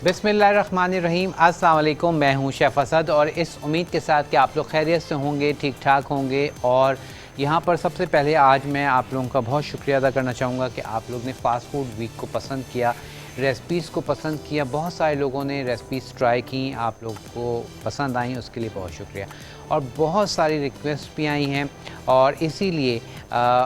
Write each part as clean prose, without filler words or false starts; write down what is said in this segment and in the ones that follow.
बिस्मिल्लाहिर्रहमानिर्रहीम। अस्सलाम वालेकुम। मैं हूं शेफ़ असद और इस उम्मीद के साथ कि आप लोग खैरियत से होंगे, ठीक ठाक होंगे। और यहाँ पर सबसे पहले आज मैं आप लोगों का बहुत शुक्रिया अदा करना चाहूँगा कि आप लोग ने फ़ास्ट फूड वीक को पसंद किया, रेसिपीज़ को पसंद किया। बहुत सारे लोगों ने रेसिपीज़ ट्राई की, आप लोग को पसंद आई, उसके लिए बहुत शुक्रिया। और बहुत सारी रिक्वेस्ट भी आई हैं और इसीलिए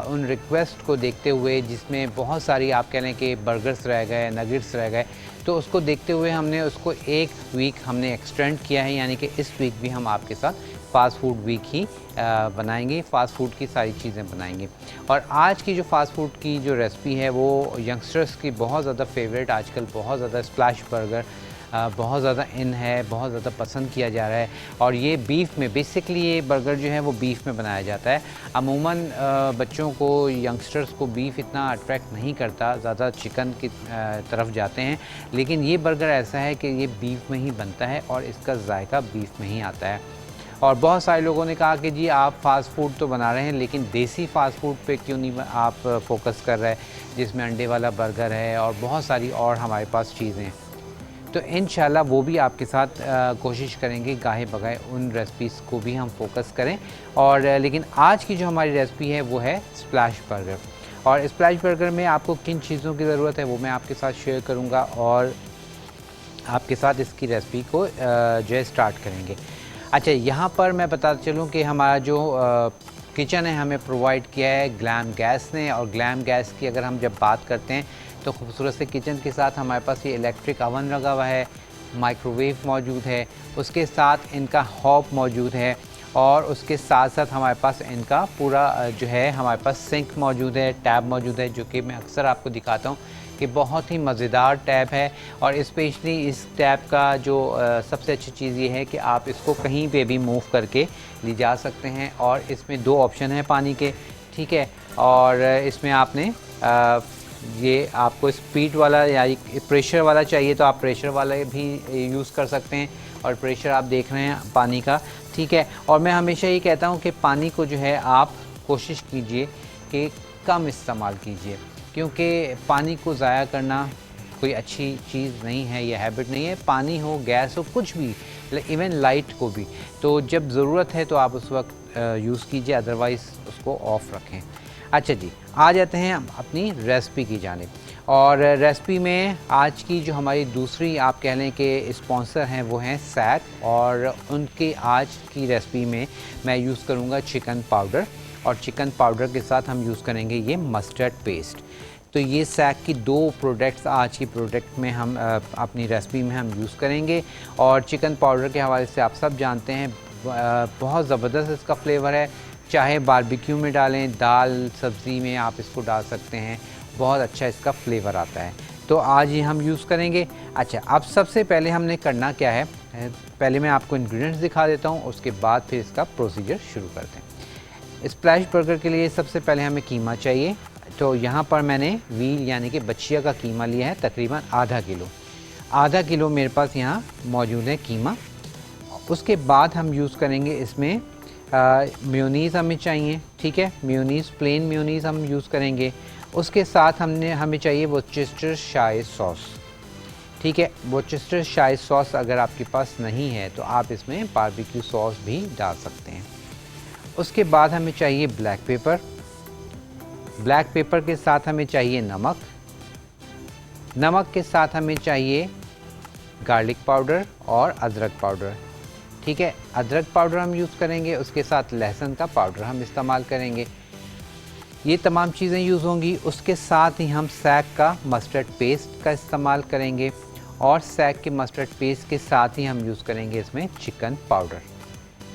उन रिक्वेस्ट को देखते हुए, जिसमें बहुत सारी आप कह लें कि बर्गर्स रह गए, नगेट्स रह गए, तो उसको देखते हुए हमने उसको एक वीक हमने एक्सटेंड किया है। यानी कि इस वीक भी हम आपके साथ फ़ास्ट फूड वीक ही बनाएंगे, फ़ास्ट फूड की सारी चीज़ें बनाएंगे। और आज की जो फ़ास्ट फूड की जो रेसिपी है वो यंगस्टर्स की बहुत ज़्यादा फेवरेट, आजकल बहुत ज़्यादा स्प्लैश बर्गर बहुत ज़्यादा इन है, बहुत ज़्यादा पसंद किया जा रहा है। और ये बीफ में, बेसिकली ये बर्गर जो है वो बीफ में बनाया जाता है। अमूमन बच्चों को, यंगस्टर्स को बीफ इतना अट्रैक्ट नहीं करता, ज़्यादा चिकन की तरफ जाते हैं। लेकिन ये बर्गर ऐसा है कि ये बीफ में ही बनता है और इसका जायका बीफ में ही आता है। और बहुत सारे लोगों ने कहा कि जी आप फ़ास्ट फूड तो बना रहे हैं लेकिन देसी फ़ास्ट फूड पे क्यों नहीं आप फोकस कर रहे हैं, जिसमें अंडे वाला बर्गर है और बहुत सारी और हमारे पास चीज़ें हैं। तो इंशाल्लाह वो भी आपके साथ कोशिश करेंगे, गाहे बगाए उन रेसिपीज़ को भी हम फोकस करें। और लेकिन आज की जो हमारी रेसिपी है वो है स्प्लैश बर्गर। और स्प्लैश बर्गर में आपको किन चीज़ों की ज़रूरत है वो मैं आपके साथ शेयर करूँगा और आपके साथ इसकी रेसिपी को जो है स्टार्ट करेंगे। अच्छा, यहाँ पर मैं बताता चलूँ कि हमारा जो किचन है हमें प्रोवाइड किया है ग्लैम गैस ने। और ग्लैम गैस की अगर हम जब बात करते हैं तो खूबसूरत से किचन के साथ हमारे पास ये इलेक्ट्रिक अवन लगा हुआ है, माइक्रोवेव मौजूद है, उसके साथ इनका हॉब मौजूद है और उसके साथ साथ हमारे पास इनका पूरा जो है हमारे पास सिंक मौजूद है, टैब मौजूद है, जो कि मैं अक्सर आपको दिखाता हूँ कि बहुत ही मज़ेदार टैब है। और स्पेशली इस टैब का जो सबसे अच्छी चीज़ ये है कि आप इसको कहीं पे भी मूव करके ले जा सकते हैं। और इसमें दो ऑप्शन हैं पानी के, ठीक है। और इसमें आपने ये आपको स्पीड वाला या प्रेशर वाला चाहिए तो आप प्रेशर वाला भी यूज़ कर सकते हैं। और प्रेशर आप देख रहे हैं पानी का, ठीक है। और मैं हमेशा ये कहता हूँ कि पानी को जो है आप कोशिश कीजिए कि कम इस्तेमाल कीजिए, क्योंकि पानी को ज़ाया करना कोई अच्छी चीज़ नहीं है, ये हैबिट नहीं है। पानी हो, गैस हो, कुछ भी, इवन लाइट को भी, तो जब ज़रूरत है तो आप उस वक्त यूज़ कीजिए, अदरवाइज़ उसको ऑफ़ रखें। अच्छा जी, आ जाते हैं अपनी रेसिपी की जानिब। और रेसिपी में आज की जो हमारी दूसरी आप कह लें कि स्पॉन्सर हैं वो हैं सैक। और उनकी आज की रेसिपी में मैं यूज़ करूँगा चिकन पाउडर, और चिकन पाउडर के साथ हम यूज़ करेंगे ये मस्टर्ड पेस्ट। तो ये सैक की दो प्रोडक्ट्स आज की प्रोडक्ट में हम अपनी रेसिपी में हम यूज़ करेंगे। और चिकन पाउडर के हवाले से आप सब जानते हैं बहुत ज़बरदस्त इसका फ्लेवर है, चाहे बारबेक्यू में डालें, दाल सब्ज़ी में आप इसको डाल सकते हैं, बहुत अच्छा इसका फ्लेवर आता है। तो आज ये हम यूज़ करेंगे। अच्छा, अब सबसे पहले हमने करना क्या है, पहले मैं आपको इंग्रेडिएंट्स दिखा देता हूँ, उसके बाद फिर इसका प्रोसीजर शुरू करते हैं। स्प्लैश बर्गर के लिए सबसे पहले हमें कीमा चाहिए। तो यहाँ पर मैंने व्हील यानी कि बच्चिया का कीमा लिया है, तकरीबन आधा किलो मेरे पास यहाँ मौजूद है कीमा। उसके बाद हम यूज़ करेंगे इसमें मेयोनीज़ हमें चाहिए, ठीक है। मेयोनीज़, प्लेन मेयोनीज़ हम यूज़ करेंगे। उसके साथ हमें चाहिए वोर्सेस्टरशायर सॉस, ठीक है। वोर्सेस्टरशायर सॉस अगर आपके पास नहीं है तो आप इसमें बारबेक्यू सॉस भी डाल सकते हैं। उसके बाद हमें चाहिए ब्लैक पेपर के साथ हमें चाहिए नमक के साथ हमें चाहिए गार्लिक पाउडर और अदरक पाउडर, ठीक है। अदरक पाउडर हम यूज़ करेंगे, उसके साथ लहसुन का पाउडर हम इस्तेमाल करेंगे। ये तमाम चीज़ें यूज़ होंगी। उसके साथ ही हम सैक का मस्टर्ड पेस्ट का इस्तेमाल करेंगे और सैक के मस्टर्ड पेस्ट के साथ ही हम यूज़ करेंगे इसमें चिकन पाउडर।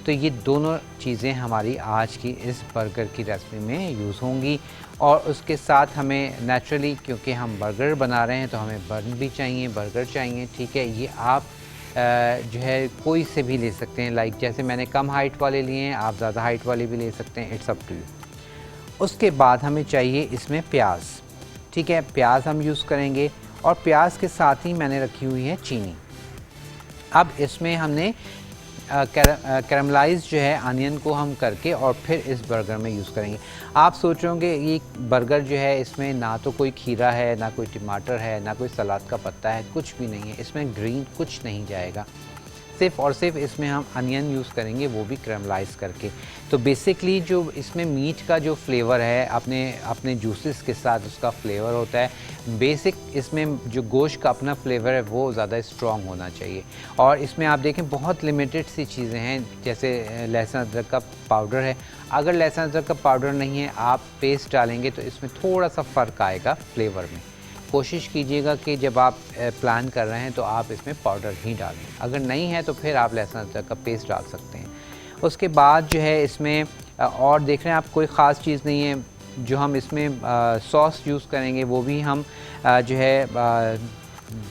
तो ये दोनों चीज़ें हमारी आज की इस बर्गर की रेसिपी में यूज़ होंगी। और उसके साथ हमें नेचुरली, क्योंकि हम बर्गर बना रहे हैं तो हमें बर्न भी चाहिए, बर्गर चाहिए, ठीक है। ये आप जो है कोई से भी ले सकते हैं, लाइक जैसे मैंने कम हाइट वाले लिए हैं, आप ज़्यादा हाइट वाले भी ले सकते हैं, इट्स अप टू यू। उसके बाद हमें चाहिए इसमें प्याज, ठीक है। प्याज हम यूज़ करेंगे और प्याज के साथ ही मैंने रखी हुई है चीनी। अब इसमें हमने कैरमलाइज जो है अनियन को हम करके और फिर इस बर्गर में यूज़ करेंगे। आप सोच रहे होंगे ये बर्गर जो है इसमें ना तो कोई खीरा है, ना कोई टमाटर है, ना कोई सलाद का पत्ता है, कुछ भी नहीं है, इसमें ग्रीन कुछ नहीं जाएगा। सिर्फ और सिर्फ इसमें हम अनियन यूज़ करेंगे, वो भी कैरमलाइज करके। तो बेसिकली जो इसमें मीट का जो फ्लेवर है अपने जूसेस के साथ उसका फ्लेवर होता है। बेसिक इसमें जो गोश्त का अपना फ्लेवर है वो ज़्यादा स्ट्रॉन्ग होना चाहिए। और इसमें आप देखें बहुत लिमिटेड सी चीज़ें हैं, जैसे लहसुन अदरक का पाउडर है। अगर लहसुन अदरक का पाउडर नहीं है, आप पेस्ट डालेंगे तो इसमें थोड़ा सा फ़र्क आएगा फ्लेवर में। कोशिश कीजिएगा कि जब आप प्लान कर रहे हैं तो आप इसमें पाउडर ही डालें। अगर नहीं है तो फिर आप लहसुन अदरक का पेस्ट डाल सकते हैं। उसके बाद जो है इसमें और देख रहे हैं आप कोई ख़ास चीज़ नहीं है। जो हम इसमें सॉस यूज़ करेंगे वो भी हम जो है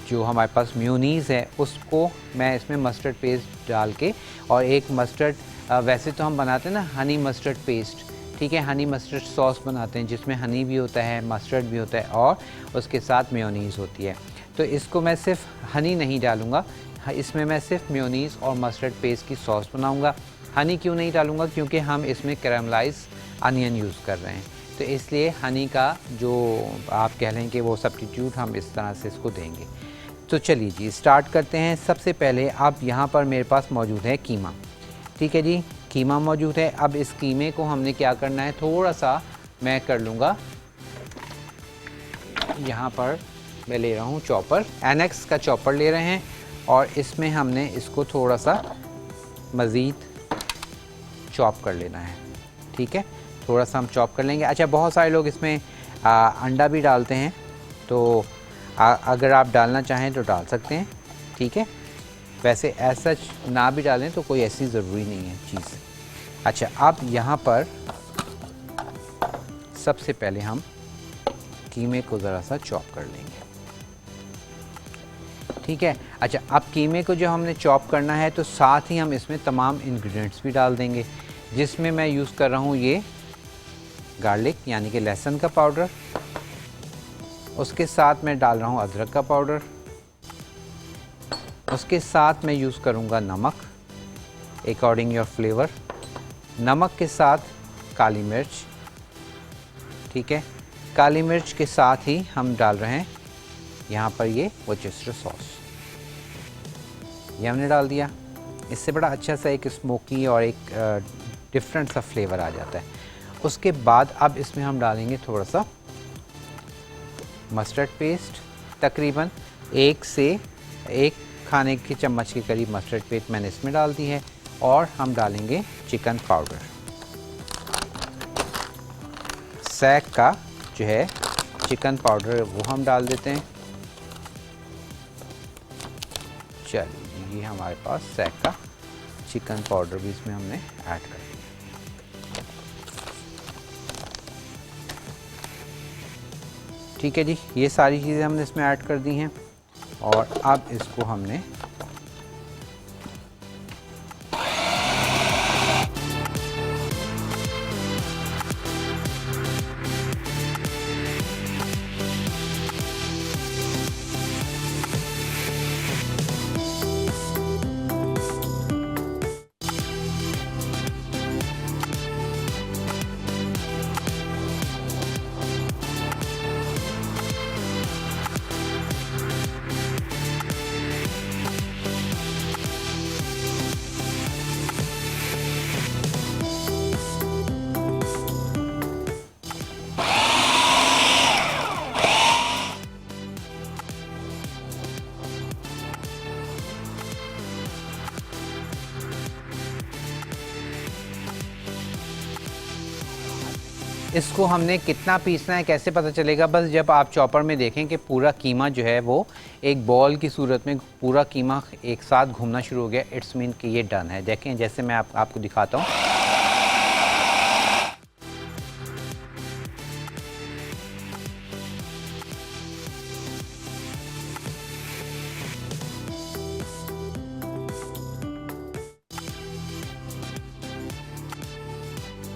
जो हमारे पास मेयोनीज़ है उसको मैं इसमें मस्टर्ड पेस्ट डाल के और एक मस्टर्ड वैसे तो हम बनाते हैं ना हनी मस्टर्ड पेस्ट, ठीक है, हनी मस्टर्ड सॉस बनाते हैं जिसमें हनी भी होता है, मस्टर्ड भी होता है और उसके साथ मेयोनीज़ होती है। तो इसको मैं सिर्फ हनी नहीं डालूँगा, इसमें मैं सिर्फ मेयोनीज़ और मस्टर्ड पेस्ट की सॉस बनाऊँगा। हनी क्यों नहीं डालूँगा? क्योंकि हम इसमें कैरमलाइज अनियन यूज़ कर रहे हैं, तो इसलिए हनी का जो आप कह लें कि वो सब्स्टिट्यूट हम इस तरह से इसको देंगे। तो चलिए जी स्टार्ट करते हैं। सबसे पहले अब यहाँ पर मेरे पास मौजूद है कीमा, ठीक है जी, कीमा मौजूद है। अब इस कीमे को हमने क्या करना है, थोड़ा सा मैं कर लूँगा, यहाँ पर मैं ले रहा हूँ चॉपर, एनेक्स का चॉपर ले रहे हैं और इसमें हमने इसको थोड़ा सा मज़ीद चॉप कर लेना है, ठीक है, थोड़ा सा हम चॉप कर लेंगे। अच्छा, बहुत सारे लोग इसमें अंडा भी डालते हैं, तो अगर आप डालना चाहें तो डाल सकते हैं, ठीक है, वैसे ऐसा ना भी डालें तो कोई ऐसी ज़रूरी नहीं है चीज़। अच्छा, अब यहाँ पर सबसे पहले हम कीमे को ज़रा सा चॉप कर लेंगे, ठीक है। अच्छा, अब कीमे को जो हमने चॉप करना है तो साथ ही हम इसमें तमाम इंग्रेडिएंट्स भी डाल देंगे, जिसमें मैं यूज़ कर रहा हूँ ये गार्लिक यानी कि लहसुन का पाउडर, उसके साथ मैं डाल रहा हूँ अदरक का पाउडर, उसके साथ मैं यूज़ करूँगा नमक अकॉर्डिंग योर फ्लेवर, नमक के साथ काली मिर्च, ठीक है, काली मिर्च के साथ ही हम डाल रहे हैं यहाँ पर ये वर्सेस्टर सॉस, ये हमने डाल दिया। इससे बड़ा अच्छा सा एक स्मोकी और एक डिफरेंट सा फ्लेवर आ जाता है। उसके बाद अब इसमें हम डालेंगे थोड़ा सा मस्टर्ड पेस्ट, तकरीबन 1 से 1 खाने के चम्मच के करीब मस्टर्ड पेस्ट मैंने इसमें डाल दी है। और हम डालेंगे चिकन पाउडर, सैक का जो है चिकन पाउडर वो हम डाल देते हैं। चलिए, ये हमारे पास सैक का चिकन पाउडर भी इसमें हमने ऐड कर दिया, ठीक है जी, ये सारी चीज़ें हमने इसमें ऐड कर दी हैं। और अब इसको हमने इसको हमने कितना पीसना है कैसे पता चलेगा? बस जब आप चॉपर में देखें कि पूरा कीमा जो है वो एक बॉल की सूरत में पूरा कीमा एक साथ घूमना शुरू हो गया, इट्स मीन कि ये डन है। देखें, जैसे मैं आपको दिखाता हूँ,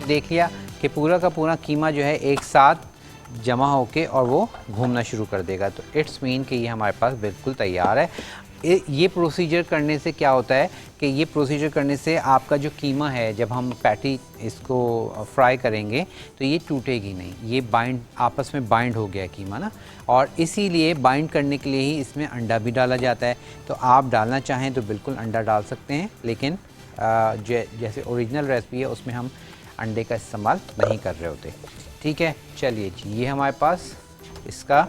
देख लिया कि पूरा का पूरा कीमा जो है एक साथ जमा होके और वो घूमना शुरू कर देगा, तो इट्स मीन कि ये हमारे पास बिल्कुल तैयार है। ये प्रोसीजर करने से क्या होता है कि ये प्रोसीजर करने से आपका जो कीमा है, जब हम पैटी इसको फ्राई करेंगे तो ये टूटेगी नहीं, ये बाइंड आपस में बाइंड हो गया कीमा ना। और इसीलिए बाइंड करने के लिए ही इसमें अंडा भी डाला जाता है। तो आप डालना चाहें तो बिल्कुल अंडा डाल सकते हैं, लेकिन जैसे ओरिजिनल रेसिपी है उसमें हम अंडे का इस्तेमाल नहीं कर रहे होते। ठीक है, चलिए जी, ये हमारे पास इसका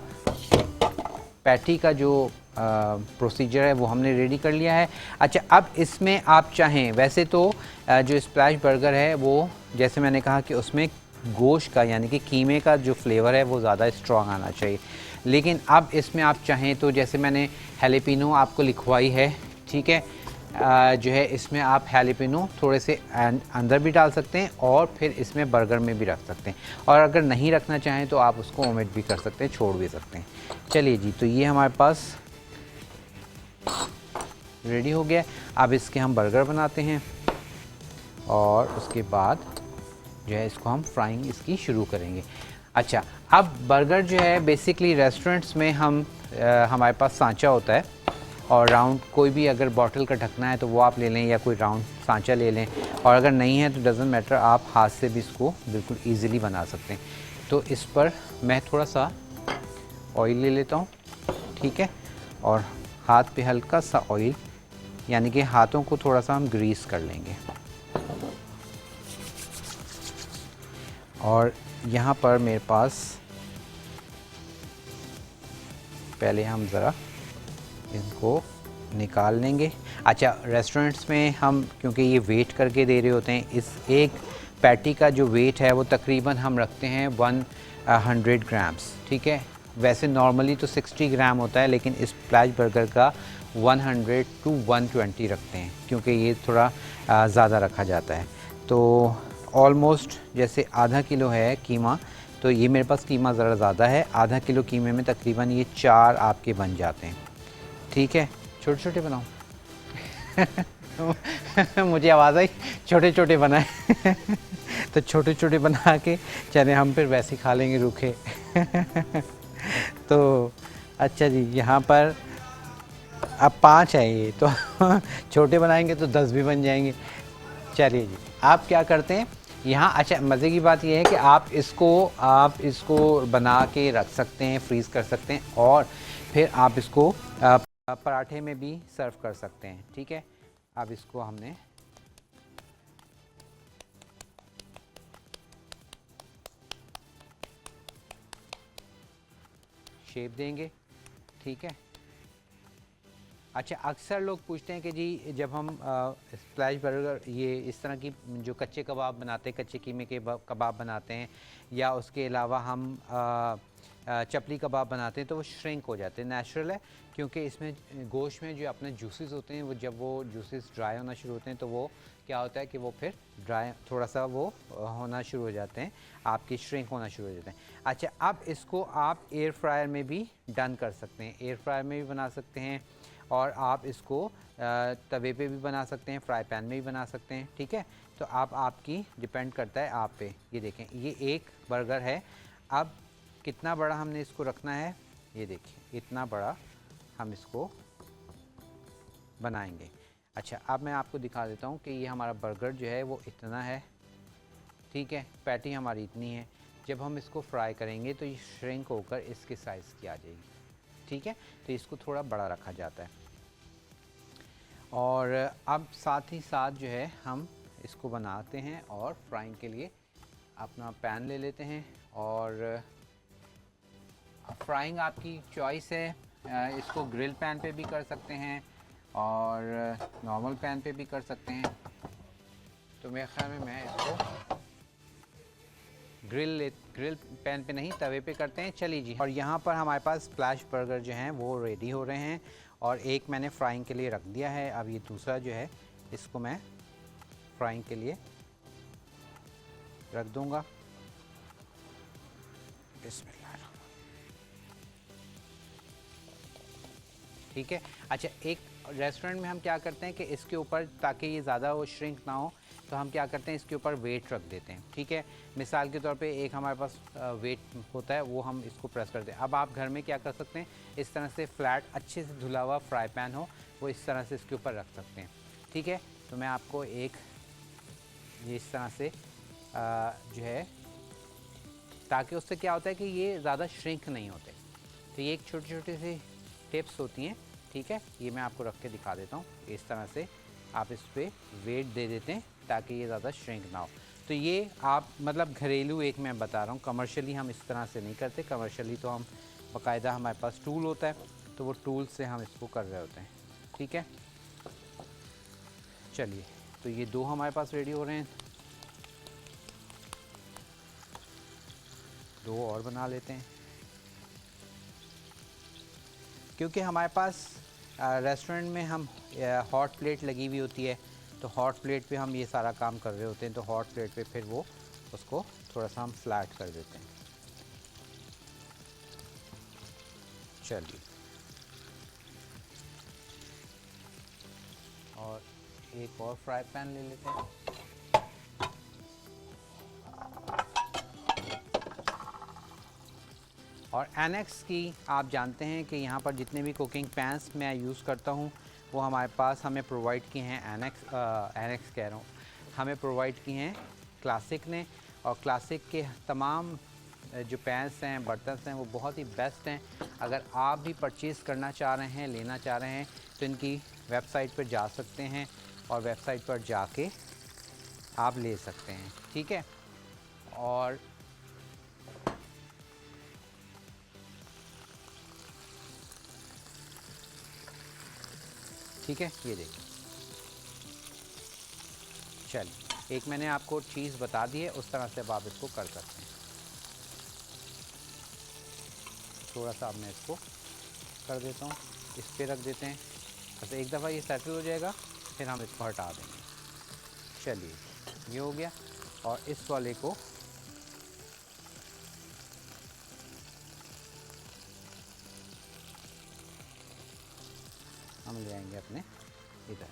पैटी का जो प्रोसीजर है वो हमने रेडी कर लिया है। अच्छा, अब इसमें आप चाहें, वैसे तो जो स्प्लैश बर्गर है वो जैसे मैंने कहा कि उसमें गोश्त का यानी कि कीमे का जो फ्लेवर है वो ज़्यादा स्ट्रॉन्ग आना चाहिए, लेकिन अब इसमें आप चाहें तो जैसे मैंने हैलीपिनो आपको लिखवाई है, ठीक है, जो है इसमें आप हैलीपिनो थोड़े से अंदर भी डाल सकते हैं और फिर इसमें बर्गर में भी रख सकते हैं, और अगर नहीं रखना चाहें तो आप उसको ओमिट भी कर सकते हैं, छोड़ भी सकते हैं। चलिए जी, तो ये हमारे पास रेडी हो गया। अब इसके हम बर्गर बनाते हैं और उसके बाद जो है इसको हम फ्राइंग इसकी शुरू करेंगे। अच्छा, अब बर्गर जो है बेसिकली रेस्टोरेंट्स में हमारे पास सांचा होता है, और राउंड कोई भी अगर बॉटल का ढकना है तो वो आप ले लें, या कोई राउंड सांचा ले लें, और अगर नहीं है तो डज़न्ट मैटर, आप हाथ से भी इसको बिल्कुल ईज़िली बना सकते हैं। तो इस पर मैं थोड़ा सा ऑयल ले लेता हूँ, ठीक है, और हाथ पे हल्का सा ऑयल, यानी कि हाथों को थोड़ा सा हम ग्रीस कर लेंगे। और यहाँ पर मेरे पास पहले हम ज़रा इनको निकाल लेंगे। अच्छा, रेस्टोरेंट्स में हम क्योंकि ये वेट करके दे रहे होते हैं, इस एक पैटी का जो वेट है वो तकरीबन हम रखते हैं 100 ग्राम्स, ठीक है। वैसे नॉर्मली तो 60 ग्राम होता है, लेकिन इस स्प्लैश बर्गर का 100 टू 120 रखते हैं, क्योंकि ये थोड़ा ज़्यादा रखा जाता है। तो ऑलमोस्ट जैसे आधा किलो है कीमा, तो ये मेरे पास कीमा ज़रा ज़्यादा है, आधा किलो कीमे में तकरीबन ये 4 आपके बन जाते हैं, ठीक है। छोटे छोटे बनाओ मुझे आवाज़ आई छोटे छोटे बनाए तो छोटे छोटे बना के चले, हम फिर वैसे ही खा लेंगे रूखे तो अच्छा जी, यहाँ पर अब 5 है ये तो छोटे बनाएंगे तो 10 भी बन जाएंगे। चलिए जी, आप क्या करते हैं यहाँ, अच्छा मज़े की बात यह है कि आप इसको बना के रख सकते हैं, फ्रीज़ कर सकते हैं, और फिर आप इसको पराठे में भी सर्व कर सकते हैं, ठीक है। अब इसको हमने शेप देंगे, ठीक है। अच्छा, अक्सर लोग पूछते हैं कि जी जब हम स्प्लैश बर्गर ये इस तरह की जो कच्चे कबाब बनाते हैं, कच्चे कीमे के कबाब बनाते हैं, या उसके अलावा हम चपली कबाब बनाते हैं, तो वो श्रिंक हो जाते हैं। नेचुरल है, क्योंकि इसमें गोश्त में जो अपने जूसेस होते हैं, वो जब वो जूसेस ड्राई होना शुरू होते हैं तो वो क्या होता है कि वो फिर ड्राई थोड़ा सा वो होना शुरू हो जाते हैं, आपकी श्रिंक होना शुरू हो जाते हैं। अच्छा, अब इसको आप एयर फ्रायर में भी डन कर सकते हैं, एयर फ्रायर में भी बना सकते हैं, और आप इसको तवे पे भी बना सकते हैं, फ्राई पैन में भी बना सकते हैं, ठीक है। तो आपकी डिपेंड करता है आप पे। ये देखें, ये एक बर्गर है। अब कितना बड़ा हमने इसको रखना है, ये देखिए इतना बड़ा हम इसको बनाएंगे। अच्छा, अब मैं आपको दिखा देता हूँ कि ये हमारा बर्गर जो है वो इतना है, ठीक है, पैटी हमारी इतनी है। जब हम इसको फ्राई करेंगे तो ये श्रिंक होकर इसके साइज़ की आ जाएगी, ठीक है। तो इसको थोड़ा बड़ा रखा जाता है। और अब साथ ही साथ जो है हम इसको बनाते हैं, और फ्राइंग के लिए अपना पैन ले लेते हैं, और फ्राइंग आपकी चॉइस है, इसको ग्रिल पैन पे भी कर सकते हैं और नॉर्मल पैन पे भी कर सकते हैं। तो मेरे ख्याल में मैं इसको ग्रिल पैन पे नहीं, तवे पे करते हैं। चलिए जी, और यहाँ पर हमारे पास स्प्लैश बर्गर जो हैं वो रेडी हो रहे हैं, और एक मैंने फ्राइंग के लिए रख दिया है। अब ये दूसरा जो है इसको मैं फ्राइंग के लिए रख दूँगा। बिस्मिल्लाह। ठीक है। अच्छा, एक रेस्टोरेंट में हम क्या करते हैं कि इसके ऊपर, ताकि ये ज़्यादा वो श्रिंक ना हो, तो हम क्या करते हैं इसके ऊपर वेट रख देते हैं, ठीक है। मिसाल के तौर पे एक हमारे पास वेट होता है, वो हम इसको प्रेस करते हैं। अब आप घर में क्या कर सकते हैं, इस तरह से फ्लैट अच्छे से धुला हुआ फ्राई पैन हो, वो इस तरह से इसके ऊपर रख सकते हैं, ठीक है। तो मैं आपको एक ये इस तरह से जो है, ताकि उससे क्या होता है कि ये ज़्यादा श्रिंक नहीं होते। तो ये एक छोटी छोटी सी टिप्स होती हैं, ठीक है। ये मैं आपको रख के दिखा देता हूँ। इस तरह से आप इस पर वेट दे देते हैं ताकि ये ज़्यादा श्रिंक ना हो। तो ये आप मतलब घरेलू एक मैं बता रहा हूँ, कमर्शियली हम इस तरह से नहीं करते। कमर्शियली तो हम बाकायदा हमारे पास टूल होता है, तो वो टूल से हम इसको कर रहे होते हैं, ठीक है। चलिए, तो ये दो हमारे पास रेडी हो रहे हैं, दो और बना लेते हैं। क्योंकि हमारे पास रेस्टोरेंट में हम हॉट प्लेट लगी हुई होती है, तो हॉट प्लेट पे हम ये सारा काम कर रहे होते हैं, तो हॉट प्लेट पे फिर वो उसको थोड़ा सा हम फ्लैट कर देते हैं। चलिए, और एक और फ्राई पैन ले लेते हैं। और एनेक्स की आप जानते हैं कि यहाँ पर जितने भी कुकिंग पैंस मैं यूज़ करता हूँ वो हमारे पास हमें प्रोवाइड किए हैं एनेक्स कह रहा हूँ, हमें प्रोवाइड किए हैं क्लासिक ने। और क्लासिक के तमाम जो पैंस हैं, बर्तन हैं, वो बहुत ही बेस्ट हैं। अगर आप भी परचेज़ करना चाह रहे हैं, लेना चाह रहे हैं, तो इनकी वेबसाइट पर जा सकते हैं और वेबसाइट पर जाके आप ले सकते हैं, ठीक है। और ठीक है, ये देखिए। चलिए, एक मैंने आपको चीज़ बता दी है, उस तरह से अब आप इसको कर सकते हैं। थोड़ा सा अब मैं इसको कर देता हूँ, इस पर रख देते हैं। बस एक दफ़ा ये सेटल हो जाएगा, फिर हम इसको हटा देंगे। चलिए, ये हो गया। और इस वाले को हम ले आएंगे अपने इधर।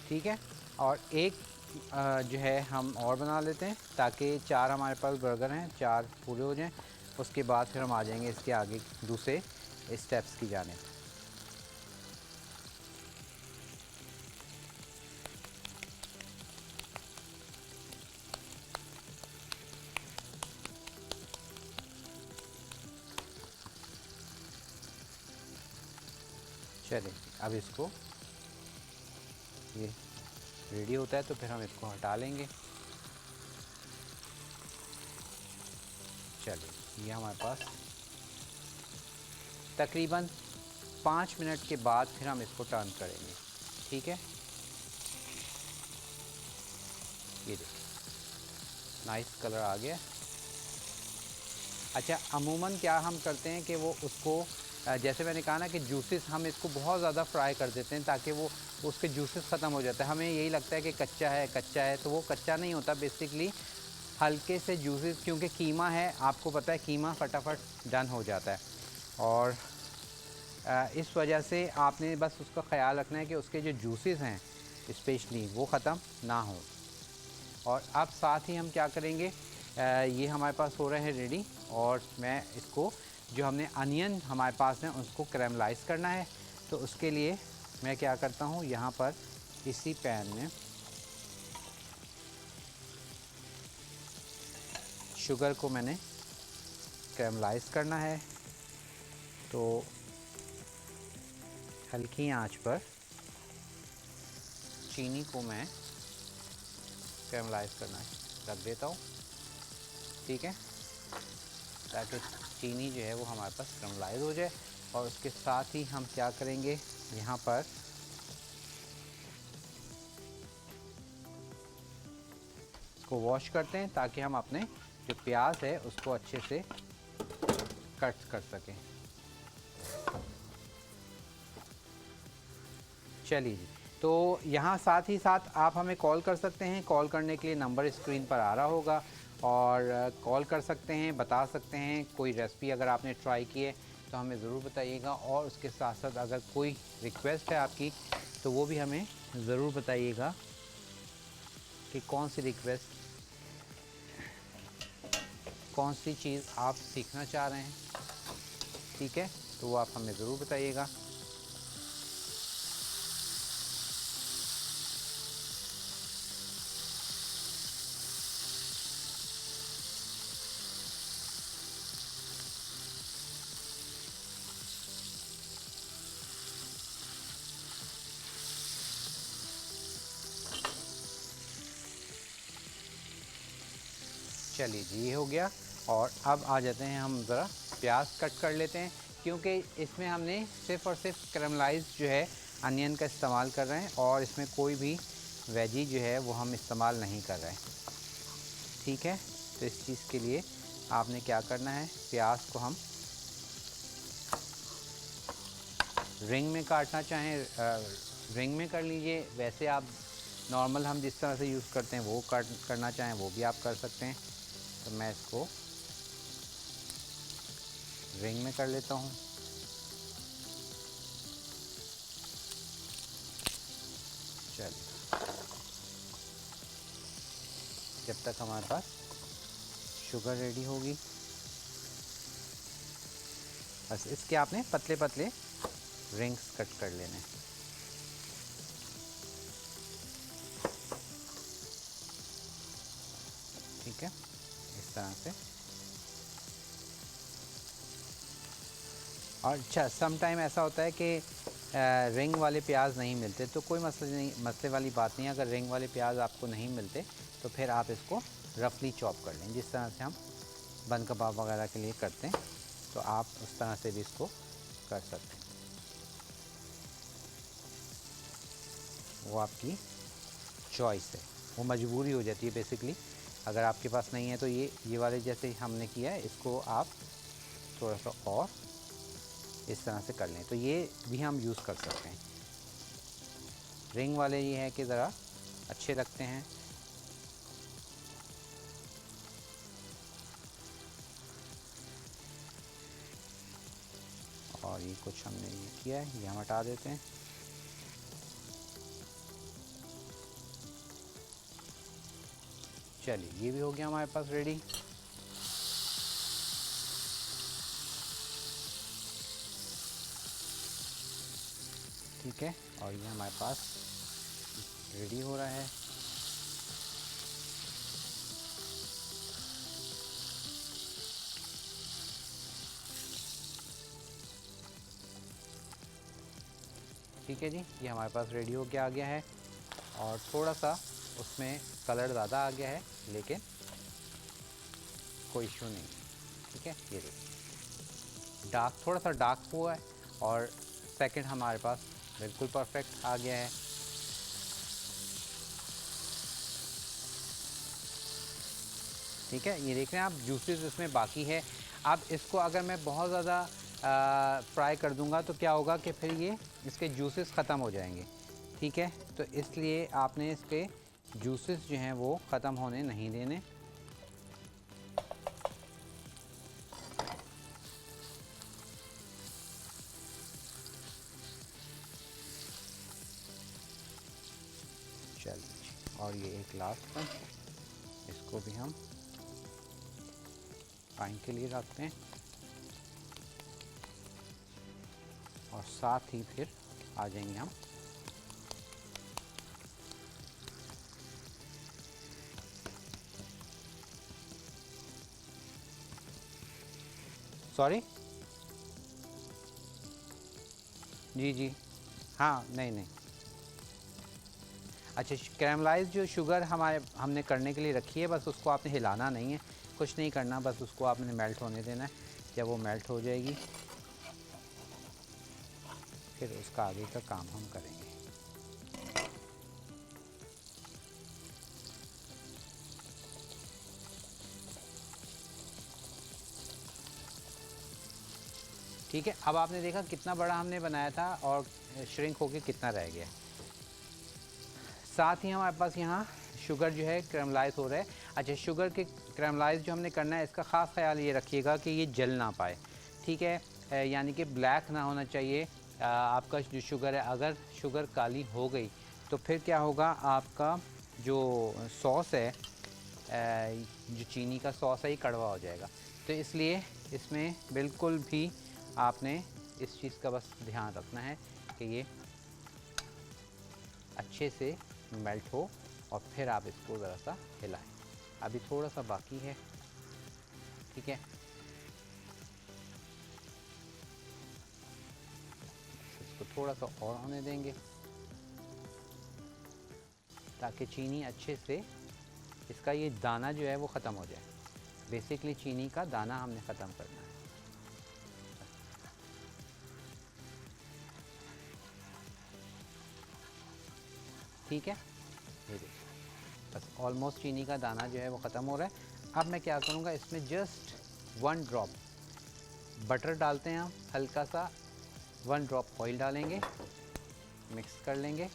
ठीक है, और एक जो है हम और बना लेते हैं, ताकि 4 हमारे पास बर्गर हैं, 4 पूरे हो जाएं। उसके बाद फिर हम आ जाएंगे इसके आगे दूसरे स्टेप्स की जाने। चलिए, अब इसको ये रेडी होता है तो फिर हम इसको हटा लेंगे। चलिए, ये हमारे पास तकरीबन 5 मिनट के बाद फिर हम इसको टर्न करेंगे, ठीक है। ये देखिए, नाइस कलर आ गया। अच्छा, अमूमन क्या हम करते हैं कि वो उसको जैसे मैंने कहा ना कि जूसेस, हम इसको बहुत ज़्यादा फ्राई कर देते हैं ताकि वो उसके जूसेस ख़त्म हो जाते हैं। हमें यही लगता है कि कच्चा है, तो वो कच्चा नहीं होता। बेसिकली हल्के से जूसेस, क्योंकि कीमा है, आपको पता है कीमा फटाफट डन हो जाता है। और इस वजह से आपने बस उसका ख़्याल रखना है कि उसके जो जूसेस हैं स्पेशली वो ख़त्म ना हो। और अब साथ ही हम क्या करेंगे, ये हमारे पास हो रहे हैं रेडी, और मैं इसको जो हमने अनियन हमारे पास हैं उसको कैरेमलाइज करना है। तो उसके लिए मैं क्या करता हूँ, यहाँ पर इसी पैन में शुगर को मैंने कैरेमलाइज करना है। तो हल्की आंच पर चीनी को मैं कैरेमलाइज करना रख देता हूँ, ठीक है, ताकि चीनी जो है वो हमारे पास कैरेमलाइज हो जाए। और उसके साथ ही हम क्या करेंगे, यहाँ पर इसको वॉश करते हैं ताकि हम अपने जो प्याज है उसको अच्छे से कट कर सकें। चलिए जी, तो यहाँ साथ ही साथ आप हमें कॉल कर सकते हैं। कॉल करने के लिए नंबर स्क्रीन पर आ रहा होगा, और कॉल कर सकते हैं, बता सकते हैं कोई रेसिपी अगर आपने ट्राई की है तो हमें ज़रूर बताइएगा। और उसके साथ साथ अगर कोई रिक्वेस्ट है आपकी तो वो भी हमें ज़रूर बताइएगा कि कौन सी रिक्वेस्ट, कौन सी चीज़ आप सीखना चाह रहे हैं। ठीक है, तो वो आप हमें ज़रूर बताइएगा। चलिए जी, ये हो गया। और अब आ जाते हैं, हम ज़रा प्याज कट कर लेते हैं, क्योंकि इसमें हमने सिर्फ़ और सिर्फ कैरमलाइज जो है अनियन का इस्तेमाल कर रहे हैं और इसमें कोई भी वेजी जो है वो हम इस्तेमाल नहीं कर रहे हैं। ठीक है, तो इस चीज़ के लिए आपने क्या करना है, प्याज को हम रिंग में काटना चाहें रिंग में कर लीजिए, वैसे आप नॉर्मल हम जिस तरह से यूज़ करते हैं वो करना चाहें वो भी आप कर सकते हैं। तो मैं इसको रिंग में कर लेता हूँ। चलिए, जब तक हमारे पास शुगर रेडी होगी, बस इसके आपने पतले पतले रिंग्स कट कर लेने। ठीक है, इस तरह से। और अच्छा, सम टाइम ऐसा होता है कि रिंग वाले प्याज नहीं मिलते, तो कोई मसले वाली बात नहीं है। अगर रिंग वाले प्याज आपको नहीं मिलते तो फिर आप इसको रफली चॉप कर लें, जिस तरह से हम बन कबाब वगैरह के लिए करते हैं, तो आप उस तरह से भी इसको कर सकते हैं। वो आपकी चॉइस है, वो मजबूरी हो जाती है बेसिकली। अगर आपके पास नहीं है तो ये वाले जैसे हमने किया है, इसको आप थोड़ा सा और इस तरह से कर लें, तो ये भी हम यूज़ कर सकते हैं। रिंग वाले ये है कि ज़रा अच्छे लगते हैं। और ये कुछ हमने ये किया है, ये हम हटा देते हैं। चलिए, ये भी हो गया हमारे पास रेडी। ठीक है, और ये हमारे पास रेडी हो रहा है। ठीक है जी, ये हमारे पास रेडी हो के आ गया है। और थोड़ा सा उसमें कलर ज़्यादा आ गया है, लेकिन कोई इशू नहीं। ठीक है, ये देखिए डार्क, थोड़ा सा डार्क हुआ है और सेकंड हमारे पास बिल्कुल परफेक्ट आ गया है। ठीक है, ये देख रहे हैं आप, जूसेस इसमें बाकी है। अब इसको अगर मैं बहुत ज़्यादा फ्राई कर दूंगा तो क्या होगा कि फिर ये इसके जूसेस ख़त्म हो जाएंगे। ठीक है, तो इसलिए आपने इसके जूसेस जो हैं वो ख़त्म होने नहीं देने। चलिए, और ये एक लास्ट में इसको भी हम फ्राइंग के लिए रखते हैं और साथ ही फिर आ जाएंगे हम सॉरी जी जी, हाँ नहीं नहीं, अच्छा कैरमलाइज जो शुगर हमने करने के लिए रखी है, बस उसको आपने हिलाना नहीं है, कुछ नहीं करना, बस उसको आपने मेल्ट होने देना है। जब वो मेल्ट हो जाएगी फिर उसका आगे का काम हम करेंगे। ठीक है, अब आपने देखा कितना बड़ा हमने बनाया था और श्रिंक होके कितना रह गया। साथ ही हमारे पास यहाँ शुगर जो है कैरमलाइज हो रहा है। अच्छा, शुगर के कैरमलाइज जो हमने करना है इसका ख़ास ख्याल ये रखिएगा कि ये जल ना पाए, ठीक है, यानी कि ब्लैक ना होना चाहिए आपका जो शुगर है। अगर शुगर काली हो गई तो फिर क्या होगा, आपका जो सॉस है, जो चीनी का सॉस है, ये कड़वा हो जाएगा। तो इसलिए इसमें बिल्कुल भी आपने इस चीज़ का बस ध्यान रखना है कि ये अच्छे से मेल्ट हो और फिर आप इसको ज़रा सा हिलाएं। अभी थोड़ा सा बाकी है, ठीक है। इसको थोड़ा सा और होने देंगे ताकि चीनी अच्छे से, इसका ये दाना जो है वो ख़त्म हो जाए। बेसिकली चीनी का दाना हमने ख़त्म करना है। ठीक है, ये देखिए बस ऑलमोस्ट चीनी का दाना जो है वो ख़त्म हो रहा है। अब मैं क्या करूँगा, इसमें जस्ट 1 ड्रॉप बटर डालते हैं हम, हल्का सा 1 ड्रॉप ऑयल डालेंगे, मिक्स कर लेंगे।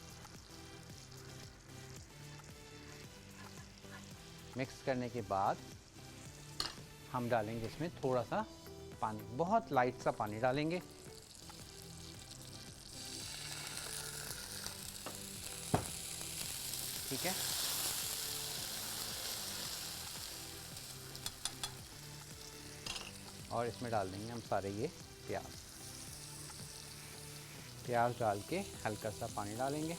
मिक्स करने के बाद हम डालेंगे इसमें थोड़ा सा पानी, बहुत लाइट सा पानी डालेंगे। ठीक है, और इसमें डाल देंगे हम सारे ये प्याज डाल के हल्का सा पानी डालेंगे।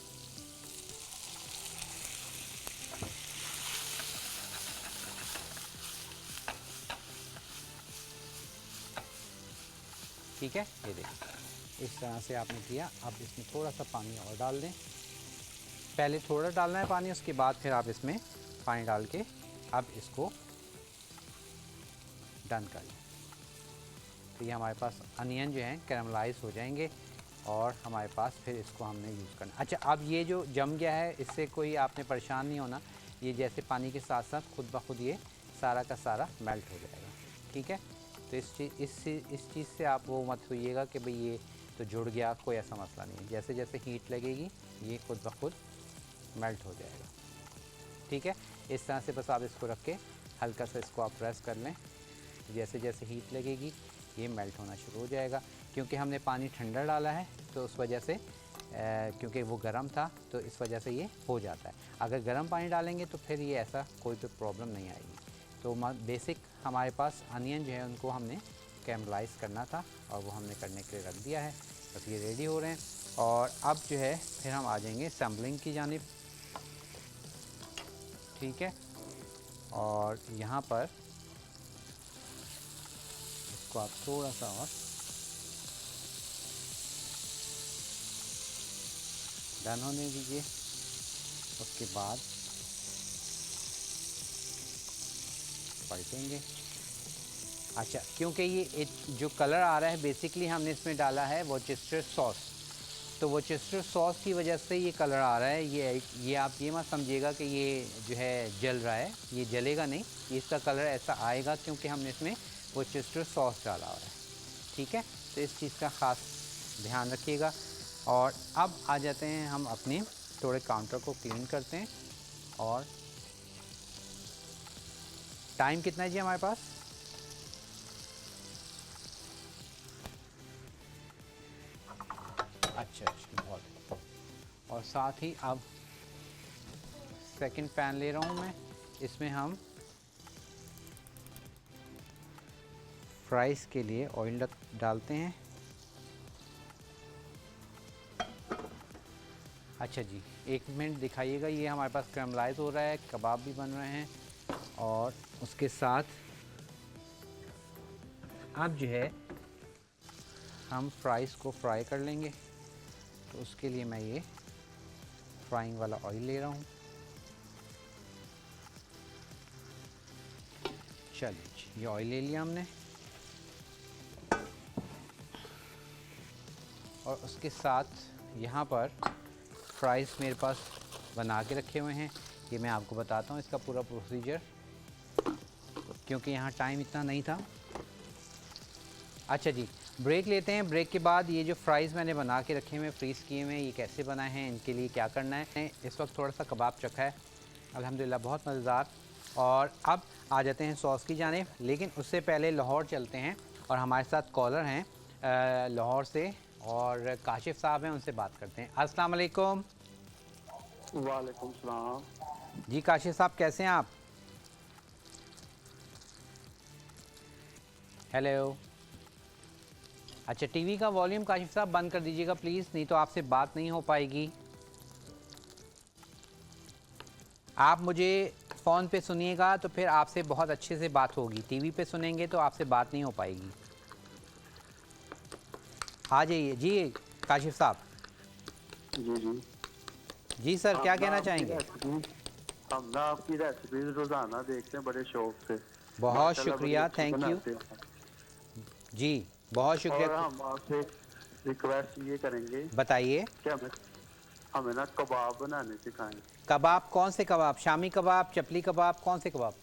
ठीक है, ये देखिए इस तरह से आपने किया। अब इसमें थोड़ा सा पानी और डाल दें, पहले थोड़ा डालना है पानी, उसके बाद फिर आप इसमें पानी डाल के अब इसको डन कर लें। तो ये हमारे पास अनियन जो हैं कैरमलाइज हो जाएंगे और हमारे पास फिर इसको हमने यूज़ करना। अच्छा, अब ये जो जम गया है इससे कोई आपने परेशान नहीं होना, ये जैसे पानी के साथ साथ खुद ब खुद ये सारा का सारा मेल्ट हो जाएगा। ठीक है, तो इस चीज़ से आप वो मत होइएगा कि भाई ये तो जुड़ गया, कोई ऐसा मसला नहीं है। जैसे जैसे हीट लगेगी ये खुद ब खुद मेल्ट हो जाएगा। ठीक है, इस तरह से बस आप इसको रख के हल्का सा इसको आप प्रेस कर लें। जैसे जैसे हीट लगेगी ये मेल्ट होना शुरू हो जाएगा। क्योंकि हमने पानी ठंडा डाला है तो उस वजह से क्योंकि वो गर्म था तो इस वजह से ये हो जाता है। अगर गर्म पानी डालेंगे तो फिर ये ऐसा कोई तो प्रॉब्लम नहीं आएगी। तो बेसिक हमारे पास अनियन जो है उनको हमने कैरमलाइज़ करना था और वो हमने करने के लिए रख दिया है। बस ये रेडी हो रहे हैं और अब जो है फिर हम आ जाएंगे सैम्पलिंग की जानिब। ठीक है, और यहाँ पर इसको आप थोड़ा सा और डन होने दीजिए। उसके बाद पलटेंगे। अच्छा, क्योंकि ये जो कलर आ रहा है बेसिकली हमने इसमें डाला है वॉर्चेस्टर सॉस, तो वॉर्चेस्टर सॉस की वजह से ये कलर आ रहा है। ये आप ये मत समझिएगा कि ये जो है जल रहा है, ये जलेगा नहीं, इसका कलर ऐसा आएगा क्योंकि हमने इसमें वॉर्चेस्टर सॉस डाला हुआ है। ठीक है, तो इस चीज़ का ख़ास ध्यान रखिएगा। और अब आ जाते हैं हम अपने थोड़े काउंटर को क्लीन करते हैं। और टाइम कितना है जी हमारे पास? अच्छा, बहुत। और साथ ही अब सेकंड पैन ले रहा हूँ मैं, इसमें हम फ्राइज़ के लिए ऑयल डालते हैं। अच्छा जी, 1 मिनट दिखाइएगा, ये हमारे पास कैरमलाइज़ हो रहा है, कबाब भी बन रहे हैं और उसके साथ अब जो है हम फ्राइज़ को फ्राई कर लेंगे। तो उसके लिए मैं ये फ्राइंग वाला ऑयल ले रहा हूँ। चलिए, ये ऑयल ले लिया हमने और उसके साथ यहाँ पर फ्राइज़ मेरे पास बना के रखे हुए हैं। ये मैं आपको बताता हूँ इसका पूरा प्रोसीजर, क्योंकि यहाँ टाइम इतना नहीं था। अच्छा जी, ब्रेक लेते हैं। ब्रेक के बाद ये जो फ्राइज़ मैंने बना के रखे हुए फ्रीज़ किए हुए, ये कैसे बनाए हैं, इनके लिए क्या करना है। इस वक्त थोड़ा सा कबाब चखा है अल्हम्दुलिल्लाह बहुत मज़ेदार। और अब आ जाते हैं सॉस की जानिब, लेकिन उससे पहले लाहौर चलते हैं और हमारे साथ कॉलर हैं लाहौर से, और काशिफ साहब हैं, उनसे बात करते हैं। अस्सलाम वालेकुम। वालेकुम सलाम। जी काशिफ साहब, कैसे हैं आप? हेलो। अच्छा, टीवी का वॉल्यूम काशिफ साहब बंद कर दीजिएगा प्लीज़, नहीं तो आपसे बात नहीं हो पाएगी। आप मुझे फ़ोन पे सुनिएगा तो फिर आपसे बहुत अच्छे से बात होगी, टीवी पे सुनेंगे तो आपसे बात नहीं हो पाएगी। आ जाइए जी काशिफ साहब। जी जी। जी सर, क्या हम ना कहना आपकी चाहेंगे? रेसिपी हम ना आपकी रेसिपी रोजाना देखते हैं बड़े शौक से। बहुत माशाल्लाह बड़ी शुक्रिया, अच्छी थैंक यू। बनाते हैं। जी, बहुत शुक्रिया। और हम आपसे रिक्वेस्ट ये करेंगे बताइए। कि हमें हमें ना कबाब बनाने सिखाएं। कबाब कौन से कबाब? शामी कबाब, चपली कबाब, कौन से कबाब?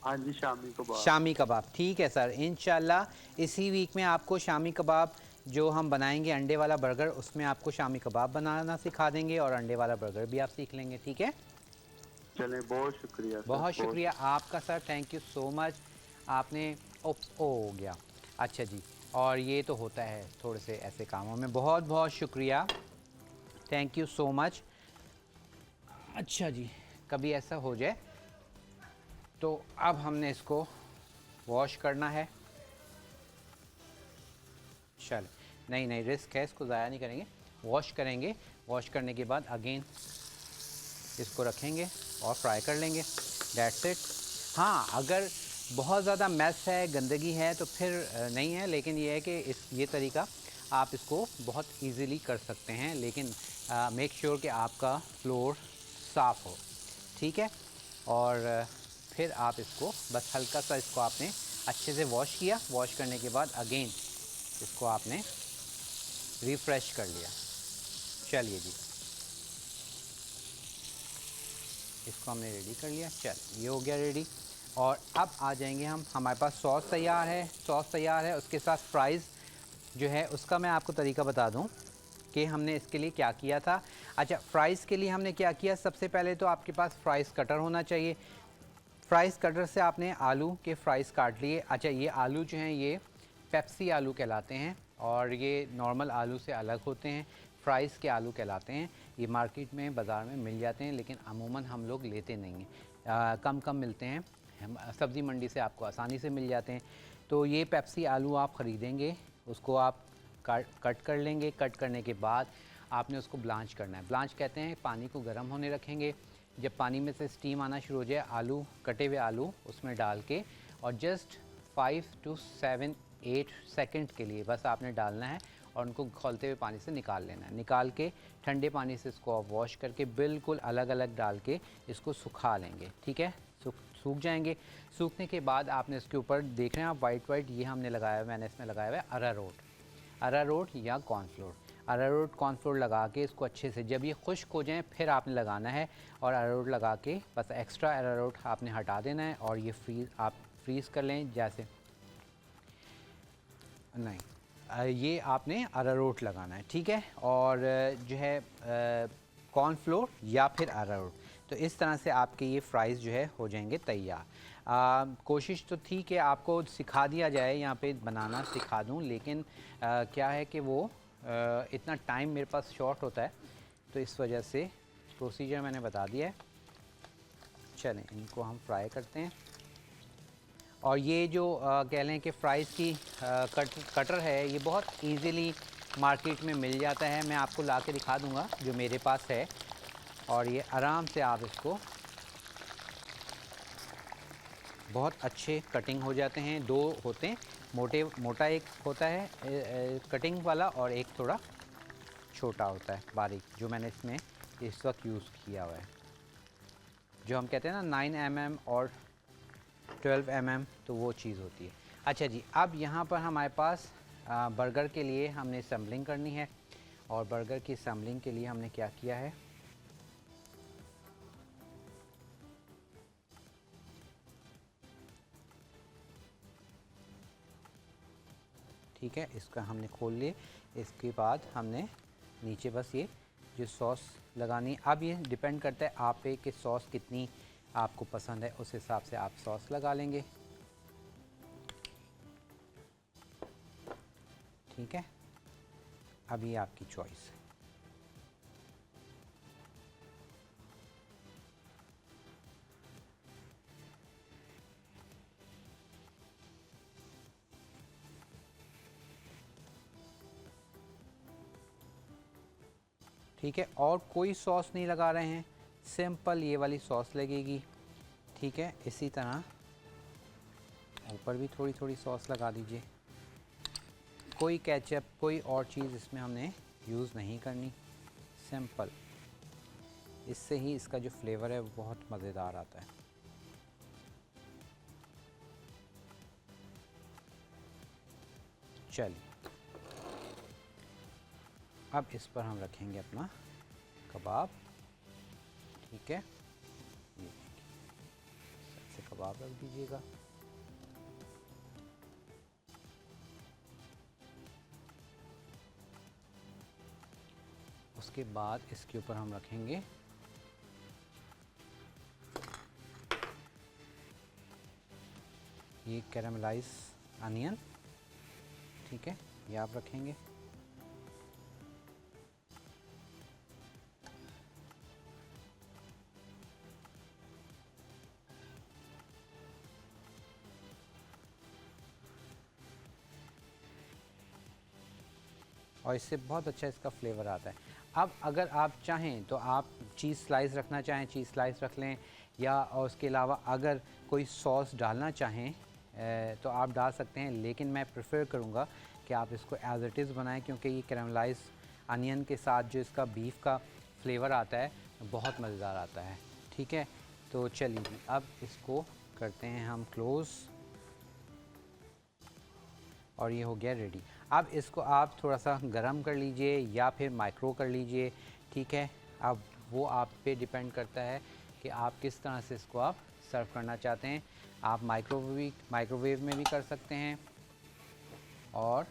हाँ जी, शामी कबाब। शामी कबाब, ठीक है सर। इंशाल्लाह इसी वीक में आपको शामी कबाब जो हम बनाएंगे, अंडे वाला बर्गर, उसमें आपको शामी कबाब बनाना सिखा देंगे और अंडे वाला बर्गर भी आप सीख लेंगे, ठीक है? चलें, बहुत शुक्रिया सर, बहुत बहुत शुक्रिया शुक्रिया। आपका sir, thank you so much. आपने ओप्स ओ हो गया। अच्छा जी, और ये तो होता है थोड़े से ऐसे कामों में। बहुत बहुत शुक्रिया, थैंक यू सो मच। अच्छा जी, कभी ऐसा हो जाए तो अब हमने इसको वॉश करना है। चल, नहीं नहीं, रिस्क है, इसको ज़ाया नहीं करेंगे, वॉश करेंगे। वॉश करने के बाद अगेन इसको रखेंगे और फ्राई कर लेंगे, दैट्स इट। हाँ, अगर बहुत ज़्यादा मैस है, गंदगी है तो फिर नहीं है, लेकिन ये है कि ये तरीका आप इसको बहुत इजीली कर सकते हैं, लेकिन मेक श्योर कि आपका फ्लोर साफ़ हो, ठीक है? और फिर आप इसको बस हल्का सा इसको आपने अच्छे से वॉश किया, वॉश करने के बाद अगेन इसको आपने रिफ़्रेश कर लिया। चलिए जी, इसको हमने रेडी कर लिया। चल, ये हो गया रेडी। और अब आ जाएंगे हम, हमारे पास सॉस तैयार है, सॉस तैयार है, उसके साथ फ्राइज़ जो है उसका मैं आपको तरीका बता दूं कि हमने इसके लिए क्या किया था। अच्छा, फ़्राइज़ के लिए हमने क्या किया, सबसे पहले तो आपके पास फ़्राइज़ कटर होना चाहिए। फ़्राइज़ कटर से आपने आलू के फ़्राइज़ काट लिए। अच्छा, ये आलू जो हैं ये पेप्सी आलू कहलाते हैं और ये नॉर्मल आलू से अलग होते हैं, फ़्राइज़ के आलू कहलाते हैं। ये मार्केट में बाज़ार में मिल जाते हैं, लेकिन अमूमन हम लोग लेते नहीं हैं, कम कम मिलते हैं। हम सब्ज़ी मंडी से आपको आसानी से मिल जाते हैं। तो ये पेप्सी आलू आप ख़रीदेंगे, उसको आप कट कर लेंगे। कट करने के बाद आपने उसको ब्लांच करना है। ब्लांच कहते हैं पानी को गर्म होने रखेंगे। जब पानी में से स्टीम आना शुरू हो जाए, आलू, कटे हुए आलू उसमें डाल के और जस्ट 5 to 7 8 सेकंड के लिए बस आपने डालना है और उनको खौलते हुए पानी से निकाल लेना है। निकाल के ठंडे पानी से इसको आप वॉश करके बिल्कुल अलग अलग डाल के इसको सुखा लेंगे, ठीक है? सूख जाएंगे। सूखने के बाद आपने इसके ऊपर देख रहे हैं आप वाइट वाइट, ये हमने लगाया हुआ, मैंने इसमें लगाया हुआ है अरारोट या कॉर्नफ्लोर। अरारोट कॉर्नफ्लोर लगा के इसको अच्छे से, जब ये खुश्क हो जाएं फिर आपने लगाना है, और अरारोट लगा के बस एक्स्ट्रा अरारोट आपने हटा देना है और ये फ्रीज़ कर लें। जैसे नहीं, ये आपने अरारोट लगाना है, ठीक है? और जो है कॉर्नफ्लोर या फिर अरारोट, तो इस तरह से आपके ये फ्राइज़ जो है हो जाएंगे तैयार। कोशिश तो थी कि आपको सिखा दिया जाए, यहाँ पे बनाना सिखा दूँ, लेकिन क्या है कि वो इतना टाइम मेरे पास शॉर्ट होता है, तो इस वजह से प्रोसीजर मैंने बता दिया है। चलें, इनको हम फ्राई करते हैं। और ये जो कह लें कि फ़्राइज़ की कटर है, ये बहुत इजीली मार्केट में मिल जाता है। मैं आपको ला के दिखा दूँगा जो मेरे पास है, और ये आराम से आप इसको, बहुत अच्छे कटिंग हो जाते हैं। दो होते हैं, मोटा एक होता है कटिंग वाला, और एक थोड़ा छोटा होता है बारीक, जो मैंने इसमें इस वक्त यूज़ किया हुआ है, जो हम कहते हैं ना 9 mm और 12 mm, तो वो चीज़ होती है। अच्छा जी, अब यहाँ पर हमारे पास बर्गर के लिए हमने असम्बलिंग करनी है, और बर्गर की असम्बलिंग के लिए हमने क्या किया है, ठीक है, इसका हमने खोल लिए। इसके बाद हमने नीचे बस ये जो सॉस लगानी। अब ये डिपेंड करता है आप पे कि सॉस कितनी आपको पसंद है, उस हिसाब से आप सॉस लगा लेंगे। ठीक है, अब ये आपकी चॉइस है। ठीक है, और कोई सॉस नहीं लगा रहे हैं, सिंपल ये वाली सॉस लगेगी। ठीक है, इसी तरह ऊपर भी थोड़ी थोड़ी सॉस लगा दीजिए। कोई केचप, कोई और चीज़ इसमें हमने यूज़ नहीं करनी, सिंपल। इससे ही इसका जो फ्लेवर है वो बहुत मज़ेदार आता है। चलिए, अब इस पर हम रखेंगे अपना कबाब। ठीक है, ये ऐसे कबाब रख दीजिएगा। उसके बाद इसके ऊपर हम रखेंगे ये कैरामलाइज अनियन। ठीक है, ये आप रखेंगे। और इससे बहुत अच्छा इसका फ्लेवर आता है। अब अगर आप चाहें तो आप चीज़ स्लाइस रखना चाहें, चीज़ स्लाइस रख लें, या और उसके अलावा अगर कोई सॉस डालना चाहें तो आप डाल सकते हैं, लेकिन मैं प्रेफर करूँगा कि आप इसको एज़ इट इज़ बनाएं, क्योंकि ये कैरामलाइज अनियन के साथ जो इसका बीफ का फ्लेवर आता है बहुत मज़ेदार आता है। ठीक है, तो चलिए अब इसको करते हैं हम क्लोज़, और ये हो गया रेडी। अब इसको आप थोड़ा सा गरम कर लीजिए या फिर माइक्रो कर लीजिए। ठीक है, अब वो आप पे डिपेंड करता है कि आप किस तरह से इसको आप सर्व करना चाहते हैं। आप माइक्रोवेव में भी कर सकते हैं और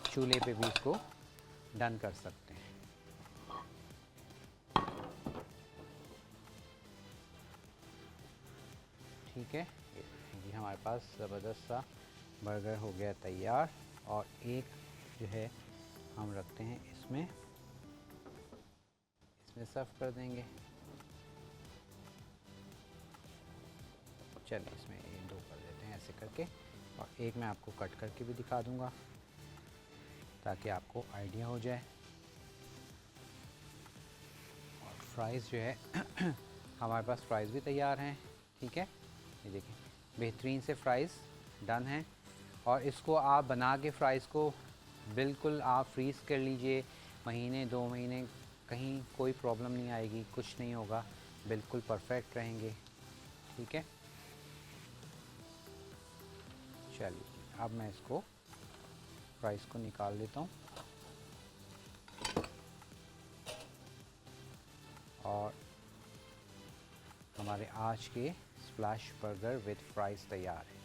चूल्हे पे भी इसको डन कर सकते हैं। ठीक है, ये हमारे पास ज़बरदस्त सा बर्गर हो गया तैयार। और एक जो है हम रखते हैं इसमें सर्व कर देंगे। चलिए इसमें ये दो कर देते हैं ऐसे करके, और एक मैं आपको कट करके भी दिखा दूंगा ताकि आपको आइडिया हो जाए। और फ्राइज़ जो है हमारे पास फ्राइज़ भी तैयार हैं। ठीक है, ये देखिए बेहतरीन से फ्राइज़ डन हैं। और इसको आप बना के फ्राइज़ को बिल्कुल आप फ्रीज़ कर लीजिए, महीने 2 महीने, कहीं कोई प्रॉब्लम नहीं आएगी, कुछ नहीं होगा, बिल्कुल परफेक्ट रहेंगे। ठीक है, चलिए अब मैं इसको फ्राइज़ को निकाल लेता हूँ और हमारे आज के स्प्लैश बर्गर विद फ्राइज़ तैयार है।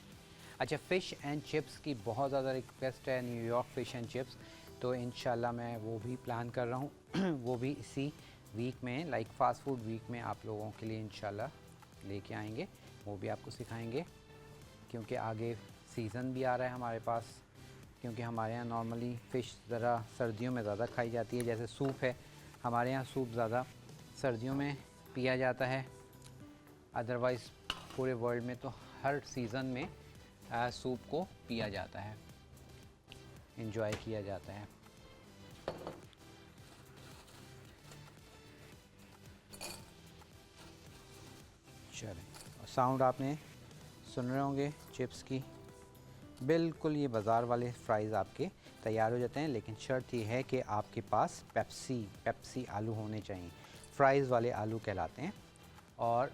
अच्छा, फ़िश एंड चिप्स की बहुत ज़्यादा रिक्वेस्ट है, न्यूयॉर्क फ़िश एंड चिप्स, तो इंशाल्लाह मैं वो भी प्लान कर रहा हूँ वो भी इसी वीक में, लाइक फ़ास्ट फूड वीक में आप लोगों के लिए इंशाल्लाह लेके आएंगे, वो भी आपको सिखाएंगे। क्योंकि आगे सीज़न भी आ रहा है हमारे पास, क्योंकि हमारे यहाँ नॉर्मली फ़िश ज़रा सर्दियों में ज़्यादा खाई जाती है। जैसे सूप है, हमारे यहाँ सूप ज़्यादा सर्दियों में पिया जाता है, अदरवाइज़ पूरे वर्ल्ड में तो हर सीज़न में सूप को पिया जाता है, एंजॉय किया जाता है। चलें, साउंड आपने सुन रहे होंगे चिप्स की, बिल्कुल ये बाज़ार वाले फ्राइज़ आपके तैयार हो जाते हैं, लेकिन शर्त ये है कि आपके पास पेप्सी आलू होने चाहिए, फ्राइज़ वाले आलू कहलाते हैं। और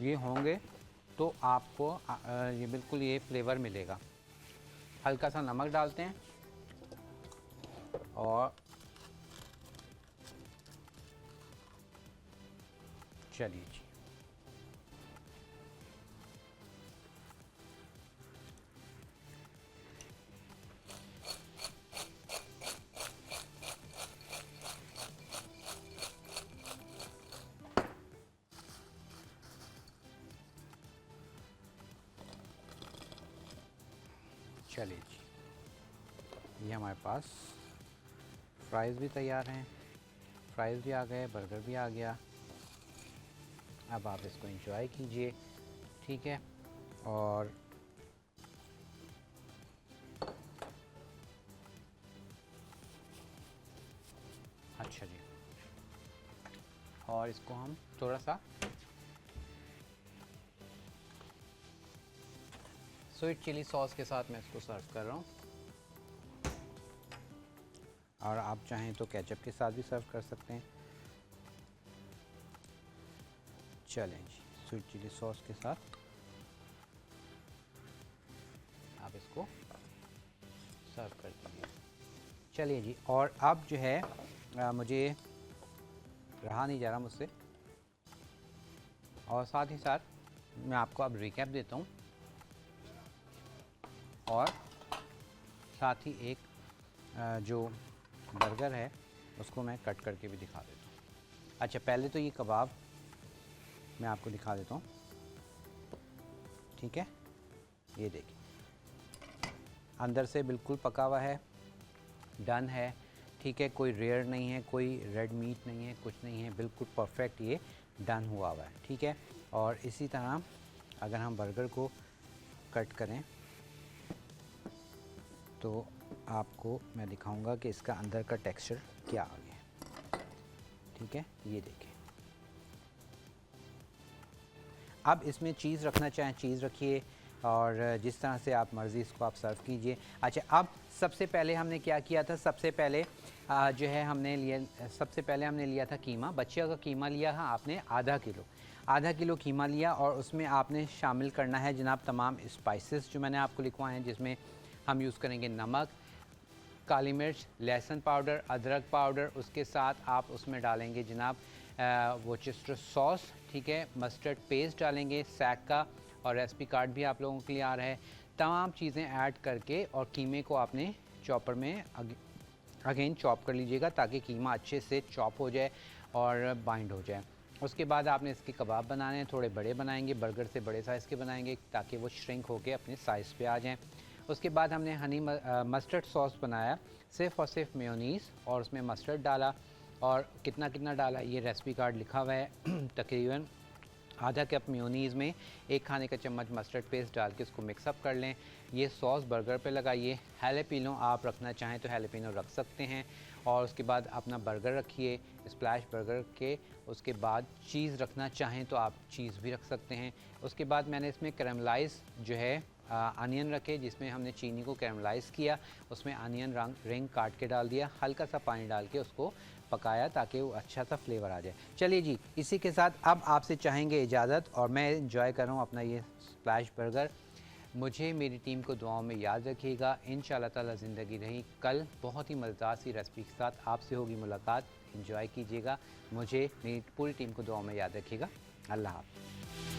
ये होंगे तो आपको ये बिल्कुल ये फ्लेवर मिलेगा। हल्का सा नमक डालते हैं और चलिए जी, चलिए जी, ये हमारे पास फ्राइज़ भी तैयार हैं, फ्राइज़ भी आ गए, बर्गर भी आ गया। अब आप इसको एंजॉय कीजिए, ठीक है। और अच्छा जी, और इसको हम थोड़ा सा स्वीट चिली सॉस के साथ मैं इसको सर्व कर रहा हूँ, और आप चाहें तो केचप के साथ भी सर्व कर सकते हैं। चलें जी, स्वीट चिली सॉस के साथ आप इसको सर्व कर दीजिए। चलिए जी, और अब जो है मुझे रहा नहीं जा रहा मुझसे, और साथ ही साथ मैं आपको अब रिकैप देता हूँ, और साथ ही एक जो बर्गर है उसको मैं कट करके भी दिखा देता हूँ। अच्छा, पहले तो ये कबाब मैं आपको दिखा देता हूँ, ठीक है। ये देखिए, अंदर से बिल्कुल पका हुआ है, डन है, ठीक है। कोई रेयर नहीं है, कोई रेड मीट नहीं है, कुछ नहीं है, बिल्कुल परफेक्ट ये डन हुआ हुआ है, ठीक है। और इसी तरह अगर हम बर्गर को कट करें तो आपको मैं दिखाऊंगा कि इसका अंदर का टेक्सचर क्या आ गया, ठीक है। ये देखिए, अब इसमें चीज़ रखना चाहें चीज़ रखिए, और जिस तरह से आप मर्ज़ी इसको आप सर्व कीजिए। अच्छा, अब सबसे पहले हमने क्या किया था, सबसे पहले जो है सबसे पहले हमने लिया था कीमा, बच्चे का कीमा लिया था आपने आधा किलो कीमा लिया, और उसमें आपने शामिल करना है जनाब तमाम स्पाइसेस जो मैंने आपको लिखवाए हैं, जिसमें हम यूज़ करेंगे नमक, काली मिर्च, लहसुन पाउडर, अदरक पाउडर, उसके साथ आप उसमें डालेंगे जनाब वोचेस्टर सॉस, ठीक है, मस्टर्ड पेस्ट डालेंगे सैक का, और रेसिपी कार्ड भी आप लोगों के लिए आ रहा है। तमाम चीज़ें ऐड करके और कीमे को आपने चॉपर में अगेन चॉप कर लीजिएगा, ताकि कीमा अच्छे से चॉप हो जाए और बाइंड हो जाए। उसके बाद आपने इसके कबाब बनाने हैं, थोड़े बड़े बनाएंगे, बर्गर से बड़े साइज़ के बनाएंगे, ताकि वो श्रिंक होके अपने साइज़ पे आ जाएं। उसके बाद हमने हनी मस्टर्ड सॉस बनाया, सिर्फ़ और सिर्फ मेयोनीज़, और उसमें मस्टर्ड डाला, और कितना कितना डाला ये रेसिपी कार्ड लिखा हुआ है। तकरीबन आधा कप मेयोनीज़ में 1 खाने का चम्मच मस्टर्ड पेस्ट डाल के उसको मिक्सअप कर लें। ये सॉस बर्गर पे लगाइए। हैलेपिनो आप रखना चाहें तो हैलेपिनो रख सकते हैं, और उसके बाद अपना बर्गर रखिए स्प्लैश बर्गर के। उसके बाद चीज़ रखना चाहें तो आप चीज़ भी रख सकते हैं। उसके बाद मैंने इसमें कैरामलाइज़ जो है अनियन रखे, जिसमें हमने चीनी को कैरामलाइज़ किया, उसमें अनियन रिंग काट के डाल दिया, हल्का सा पानी डाल के उसको पकाया ताकि वो अच्छा सा फ्लेवर आ जाए। चलिए जी, इसी के साथ अब आपसे चाहेंगे इजाज़त, और मैं एंजॉय कर रहा हूँ अपना ये स्प्लैश बर्गर। मुझे मेरी टीम को दुआओं में याद रखिएगा। इंशाअल्लाह ताला ज़िंदगी रही, कल बहुत ही मज़ेदार सी रेसिपी के साथ आपसे होगी मुलाकात। एंजॉय कीजिएगा, मुझे मेरी पूरी टीम को दुआओं में याद रखिएगा। अल्लाह हाफ़िज़।